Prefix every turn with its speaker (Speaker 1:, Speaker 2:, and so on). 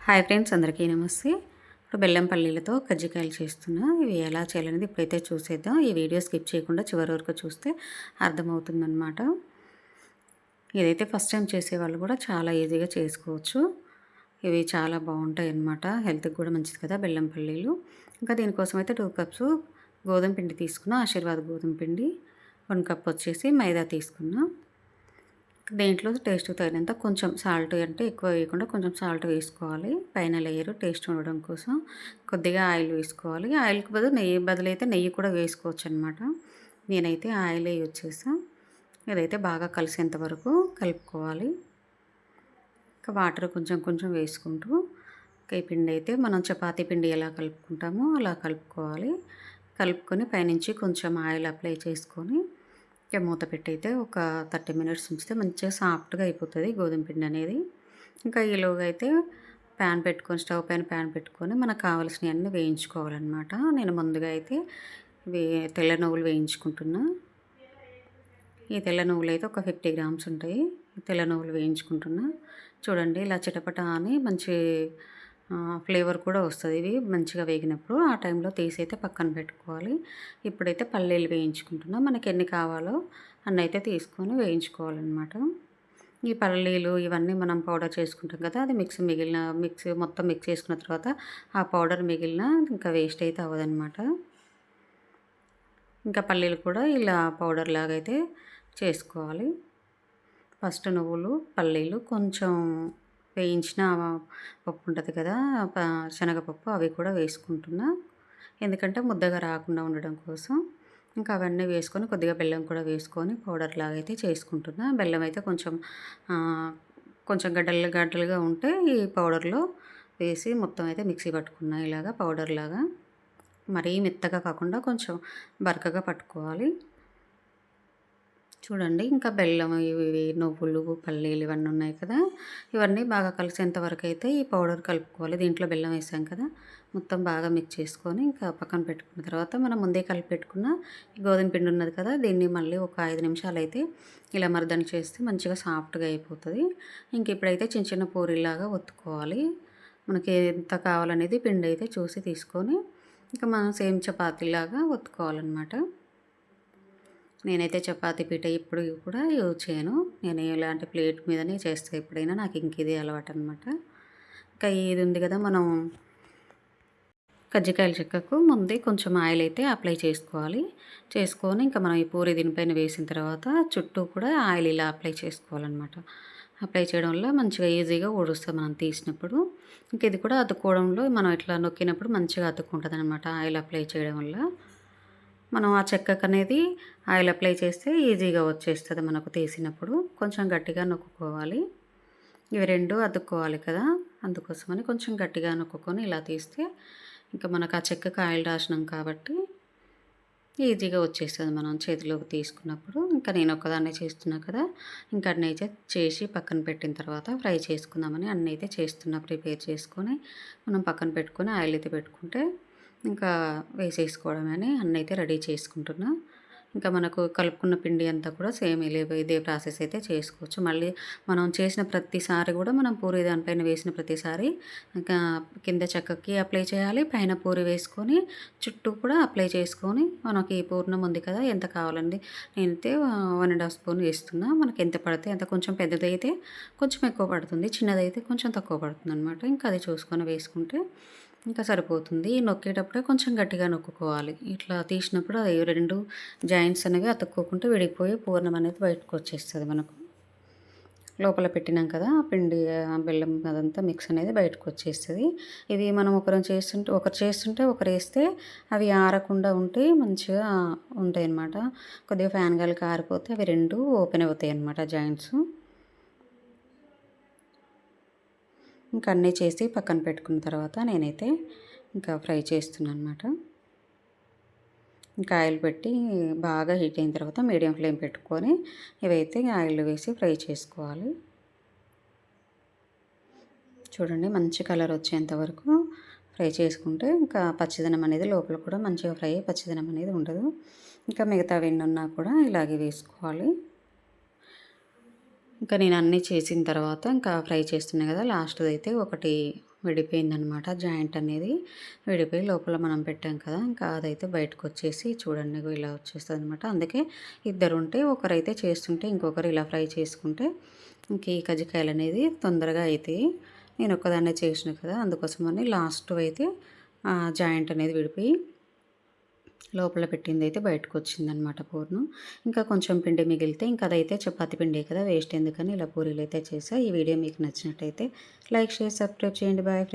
Speaker 1: Hi friends, అందరికీ నమస్తే. ఇప్పుడు బెల్లం పల్లీలతో కజ్జికాయలు చేస్తున్నా. ఇవి ఎలా చేయాలనేది ఇప్పుడైతే చూసేద్దాం. ఈ వీడియో స్కిప్ చేయకుండా చివరి వరకు చూస్తే అర్థమవుతుందన్నమాట. ఇదైతే ఫస్ట్ టైం చేసేవాళ్ళు కూడా చాలా ఈజీగా చేసుకోవచ్చు. ఇవి చాలా బాగుంటాయి అన్నమాట. హెల్త్కి కూడా మంచిది కదా బెల్లం పల్లీలు. ఇంకా దీనికోసం అయితే 2 కప్స్ గోధుమ పిండి తీసుకున్నా. ఆశీర్వాద్ గోధుమ పిండి. 1 కప్ వచ్చేసి మైదా తీసుకున్నా. దేంట్లో టేస్ట్‌కి తగినంత కొంచెం సాల్ట్, అంటే ఎక్కువ వేయకుండా కొంచెం సాల్ట్ వేసుకోవాలి. పైన లేయర్ టేస్ట్ ఉండడం కోసం. కొద్దిగా ఆయిల్ వేసుకోవాలి. ఆయిల్‌కి బదులు నెయ్యి బదులైతే నెయ్యి కూడా వేసుకోవచ్చనమాట. నేనైతే ఆయిలే యూజ్ చేశా. ఇదైతే బాగా కలిసేంత వరకు కలుపుకోవాలి. ఇంకా వాటర్ కొంచెం కొంచెం వేసుకుంటూ ఈ పిండి అయితే మనం చపాతీ పిండి ఎలా కలుపుకుంటామో అలా కలుపుకోవాలి. కలుపుకొని పైనుంచి కొంచెం ఆయిల్ అప్లై చేసుకొని ఇక మూత పెట్టి అయితే ఒక 30 మినిట్స్ ఉంచితే మంచిగా సాఫ్ట్గా అయిపోతుంది గోధుమ పిండి అనేది. ఇంకా ఈలోగా అయితే స్టవ్ పైన ప్యాన్ పెట్టుకొని మనకు కావాల్సినవన్నీ వేయించుకోవాలన్నమాట. నేను ముందుగా అయితే తెల్ల నువ్వులు వేయించుకుంటున్నా. ఈ తెల్ల నువ్వులు అయితే ఒక 50 గ్రామ్స్ ఉంటాయి. తెల్ల నువ్వులు వేయించుకుంటున్నా. చూడండి ఇలా చిటపట అని మంచి ఫ్లేవర్ కూడా వస్తుంది. ఇవి మంచిగా వేగినప్పుడు ఆ టైంలో తీసి అయితే పక్కన పెట్టుకోవాలి. ఇప్పుడైతే పల్లీలు వేయించుకుంటున్నా. మనకి ఎన్ని కావాలో అన్ని అయితే తీసుకొని వేయించుకోవాలన్నమాట. ఈ పల్లీలు ఇవన్నీ మనం పౌడర్ చేసుకుంటాం కదా, అది మిక్సీ మొత్తం మిక్స్ చేసుకున్న తర్వాత ఆ పౌడర్ మిగిలిన ఇంకా వేస్ట్ అయితే అవ్వదన్నమాట. ఇంకా పల్లీలు కూడా ఇలా పౌడర్ లాగా అయితే చేసుకోవాలి. ఫస్ట్ నువ్వులు, పల్లీలు, కొంచెం వేయించిన పప్పు ఉంటుంది కదా, శనగపప్పు, అవి కూడా వేసుకుంటున్నా. ఎందుకంటే ముద్దగా రాకుండా ఉండడం కోసం. ఇంకా అవన్నీ వేసుకొని కొద్దిగా బెల్లం కూడా వేసుకొని పౌడర్ లాగా అయితే చేసుకుంటున్నా. బెల్లం అయితే కొంచెం గడ్డలుగా ఉంటే ఈ పౌడర్లో వేసి మొత్తం అయితే మిక్సీ పట్టుకున్నా ఇలాగా పౌడర్ లాగా. మరీ మెత్తగా కాకుండా కొంచెం బరకగా పట్టుకోవాలి. చూడండి ఇంకా బెల్లం, ఇవి నువ్వులు, పల్లీలు ఇవన్నీ ఉన్నాయి కదా, ఇవన్నీ బాగా కలిసేంత వరకు అయితే ఈ పౌడర్ కలుపుకోవాలి. దీంట్లో బెల్లం వేసాం కదా, మొత్తం బాగా మిక్స్ చేసుకొని ఇంకా పక్కన పెట్టుకున్న తర్వాత మనం ముందే కలిపి పెట్టుకున్న గోధుమ పిండి ఉన్నది కదా, దీన్ని మళ్ళీ ఒక 5 నిమిషాలు అయితే ఇలా మర్దన చేస్తే మంచిగా సాఫ్ట్గా అయిపోతుంది. ఇంక ఇప్పుడైతే చిన్న చిన్న పూరీలాగా ఒత్తుకోవాలి. మనకి ఎంత కావాలనేది పిండి అయితే చూసి తీసుకొని ఇంకా మనం సేమ్ చపాతీలాగా ఒత్తుకోవాలన్నమాట. నేనైతే చపాతీ పీట ఇప్పుడు కూడా యూజ్ చేయను. నేను ఇలాంటి ప్లేట్ మీదనే చేస్తాను ఎప్పుడైనా. నాకు ఇంక ఇది అలవాటు అనమాట. ఇంకా ఇది ఉంది కదా, మనం కజ్జికాయల చెక్కకు ముందే కొంచెం ఆయిల్ అయితే అప్లై చేసుకోవాలి. చేసుకొని ఇంకా మనం ఈ పూరి దీనిపైన వేసిన తర్వాత చుట్టూ కూడా ఆయిల్ ఇలా అప్లై చేసుకోవాలన్నమాట. అప్లై చేయడం వల్ల మంచిగా ఈజీగా ఊడుస్తుంది మనం తీసినప్పుడు. ఇంక ఇది కూడా అతుక్కోవడంలో మనం ఇట్లా నొక్కినప్పుడు మంచిగా అతుక్కుంటుంది అనమాట ఆయిల్ అప్లై చేయడం వల్ల. మనం ఆ చెక్కకు అనేది ఆయిల్ అప్లై చేస్తే ఈజీగా వచ్చేస్తుంది మనకు తీసినప్పుడు. కొంచెం గట్టిగా నొక్కుకోవాలి. ఇవి రెండు అతుక్కోవాలి కదా, అందుకోసమని కొంచెం గట్టిగా నొక్కుకొని ఇలా తీస్తే ఇంకా మనకు ఆ చెక్కకు ఆయిల్ రాసినాం కాబట్టి ఈజీగా వచ్చేస్తుంది మనం చేతిలోకి తీసుకున్నప్పుడు. ఇంకా నేను ఒక్కదాన్నే చేస్తున్నా కదా, ఇంకా అన్నీ అయితే చేసి పక్కన పెట్టిన తర్వాత ఫ్రై చేసుకుందామని అన్నీ అయితే చేస్తున్నా. ప్రిపేర్ చేసుకొని మనం పక్కన పెట్టుకొని ఆయిల్ అయితే పెట్టుకుంటే ఇంకా వేసేసుకోవడమని అన్నీ అయితే రెడీ చేసుకుంటున్నా. ఇంకా మనకు కలుపుకున్న పిండి అంతా కూడా సేమ్ ఇదే ప్రాసెస్ అయితే చేసుకోవచ్చు. మళ్ళీ మనం చేసిన ప్రతిసారి కూడా మనం పూరి దానిపైన వేసిన ప్రతిసారి ఇంకా కింద చెక్కకి అప్లై చేయాలి. పైన పూరి వేసుకొని చుట్టూ కూడా అప్లై చేసుకొని మనకి పూర్ణం ఉంది కదా, ఎంత కావాలండి, నేనైతే 1½ స్పూన్ వేస్తున్నా. మనకి ఎంత పడితే అంత. కొంచెం పెద్దదైతే కొంచెం ఎక్కువ పడుతుంది, చిన్నదైతే కొంచెం తక్కువ పడుతుంది అనమాట. ఇంకా అది చూసుకొని వేసుకుంటే ఇంకా సరిపోతుంది. నొక్కేటప్పుడే కొంచెం గట్టిగా నొక్కుకోవాలి. ఇట్లా తీసినప్పుడు అది 2 జాయింట్స్ అనేవి అతుక్కోకుండా విడిపోయి పూర్ణం అనేది బయటకు వచ్చేస్తుంది మనకు. లోపల పెట్టినాం కదా పిండి, బెల్లం అదంతా మిక్స్ అనేది బయటకు వచ్చేస్తుంది. ఇవి మనం ఒకరు చేస్తుంటే ఒకరు వేస్తే అవి ఆరకుండా ఉంటే మంచిగా ఉంటాయి అన్నమాట. కొద్దిగా ఫ్యాన్ గాలికి ఆరిపోతే అవి 2 ఓపెన్ అవుతాయి అన్నమాట జాయింట్స్. ఇంకా అన్నీ చేసి పక్కన పెట్టుకున్న తర్వాత నేనైతే ఇంకా ఫ్రై చేస్తున్నాను అనమాట. ఇంకా ఆయిల్ పెట్టి బాగా హీట్ అయిన తర్వాత మీడియం ఫ్లేమ్ పెట్టుకొని ఇవైతే ఆయిల్లో వేసి ఫ్రై చేసుకోవాలి. చూడండి మంచి కలర్ వచ్చేంత వరకు ఫ్రై చేసుకుంటే ఇంకా పచ్చిదనం అనేది లోపల కూడా మంచిగా ఫ్రై అయ్యి పచ్చిదనం అనేది ఉండదు. ఇంకా మిగతా ఉన్నా కూడా ఇలాగే వేసుకోవాలి. ఇంకా నేను అన్నీ చేసిన తర్వాత ఇంకా ఫ్రై చేస్తున్నాను కదా, లాస్ట్ది అయితే ఒకటి విడిపోయిందనమాట. జాయింట్ అనేది విడిపోయి లోపల మనం పెట్టాం కదా! ఇంకా అదైతే బయటకొచ్చేసి చూడండి ఇగో ఇలా వచ్చేస్తదనమాట. అందుకే ఇద్దరుంటే ఒకరైతే చేస్తుంటే ఇంకొకరు ఇలా ఫ్రై చేసుకుంటే ఇంక ఈ కజ్జికాయలనేది తొందరగా అయితాయి. నేను ఒక్కదాన్నే చేసిన కదా! అందుకోసమని లాస్ట్ అయితే జాయింట్ అనేది విడిపోయి లోపల పెట్టిందైతే బయటకొచ్చిందనమాట పూర్ణం. ఇంకా కొంచెం పిండి మిగిలితే ఇంక అదైతే చపాతీ పిండే కదా! వేస్ట్ ఎందుకని ఇలా పూరీలైతే చేశా. ఈ వీడియో మీకు నచ్చినట్టయితే లైక్, షేర్, సబ్స్క్రైబ్ చేయండి. Bye friends.